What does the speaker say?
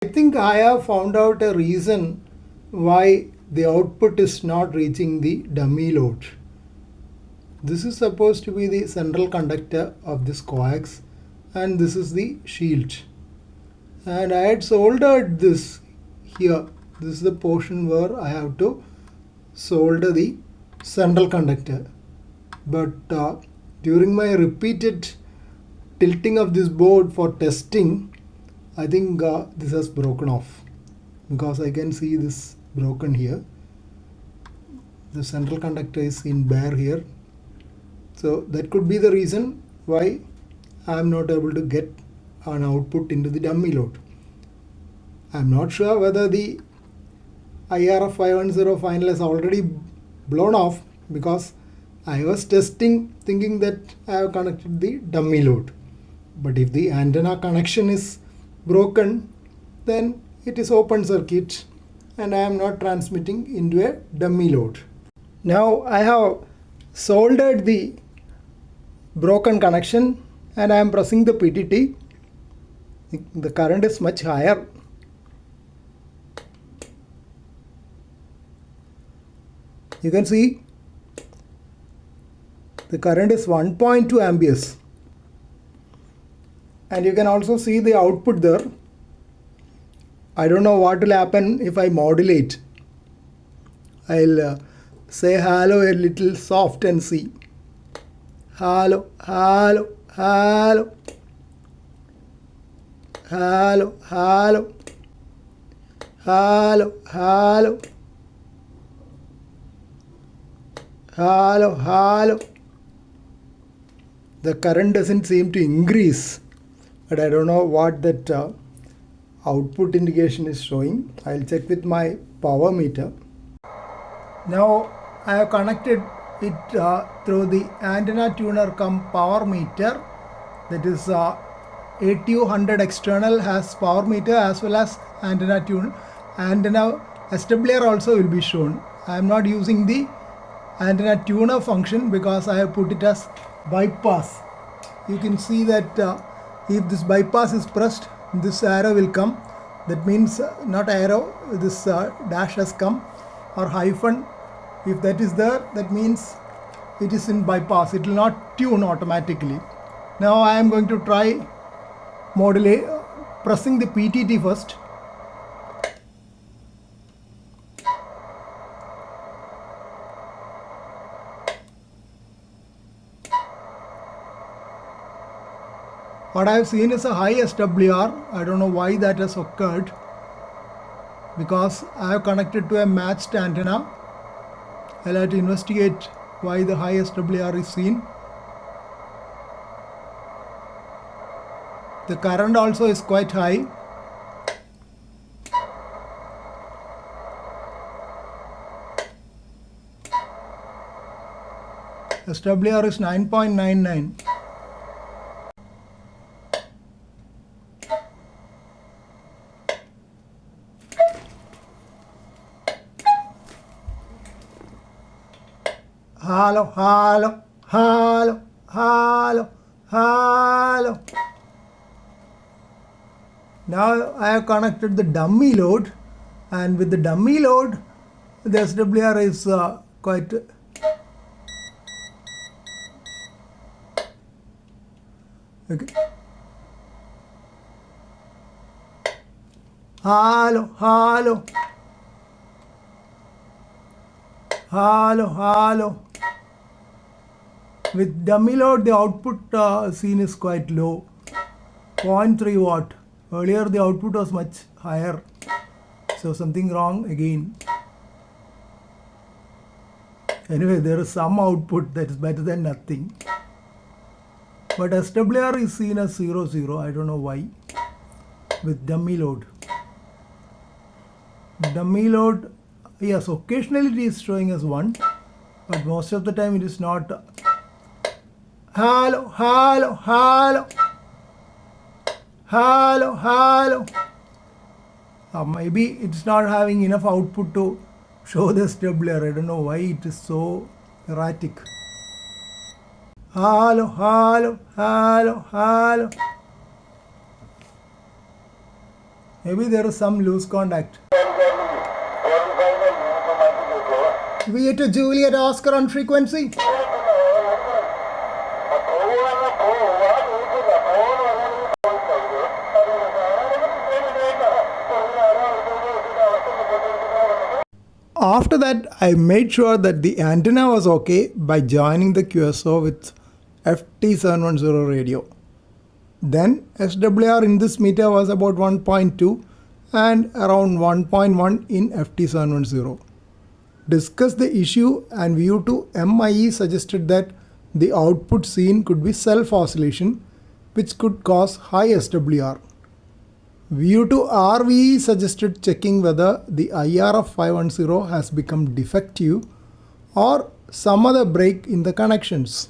I think I have found out a reason why the output is not reaching the dummy load. This is supposed to be the central conductor of this coax, and this is the shield. And I had soldered this here. This is the portion where I have to solder the central conductor. But during my repeated tilting of this board for testing, I think this has broken off, because I can see this broken here. The central conductor is in bare here. So that could be the reason why I am not able to get an output into the dummy load. I am not sure whether the IRF 510 final has already blown off, because I was testing thinking that I have connected the dummy load. But if the antenna connection is broken, then it is open circuit and I am not transmitting into a dummy load. Now I have soldered the broken connection and I am pressing the PTT. The current is much higher. You can see the current is 1.2 amperes. And you can also see the output there. I don't know what will happen if I modulate. I'll say hello a little soft and see. Hello, hello, hello. Hello, hello. Hello, hello. Hello, hello. The current doesn't seem to increase, but I don't know what that output indication is showing. I'll check with my power meter. Now I have connected it through the antenna tuner cum power meter. That is ATU100 external has power meter as well as antenna tune. Antenna SWR also will be shown. I am not using the antenna tuner function because I have put it as bypass. You can see that if this bypass is pressed, this arrow will come. That means not arrow, this dash has come, or hyphen. If that is there, that means it is in bypass. It will not tune automatically. Now I am going to try modulate, pressing the PTT first. What I have seen is a high SWR. I don't know why that has occurred, because I have connected to a matched antenna. I'll have to investigate why the high SWR is seen. The current also is quite high. SWR is 9.99. Hello, hello, hello, hello, hello. Now I have connected the dummy load, and with the dummy load, the SWR is quite. Okay. Hello, hello, hello, hello. With dummy load, the output seen is quite low, 0.3 watt. Earlier the output was much higher, so something wrong again. Anyway, there is some output that is better than nothing. But SWR is seen as 0, 0. I don't know why. With dummy load. Dummy load, yes, occasionally it is showing as 1, but most of the time it is not. Hello, hello, hello. Hello, hello. Maybe it's not having enough output to show the SWR. I don't know why it is so erratic. Hello, hello, hello, hello. Maybe there is some loose contact. Via Juliet Oscar on frequency. After that, I made sure that the antenna was okay by joining the QSO with FT710 radio. Then SWR in this meter was about 1.2 and around 1.1 in FT710. Discussed the issue, and VU2 MIE suggested that the output seen could be self-oscillation, which could cause high SWR. VU2 RVE suggested checking whether the IRF 510 has become defective or some other break in the connections.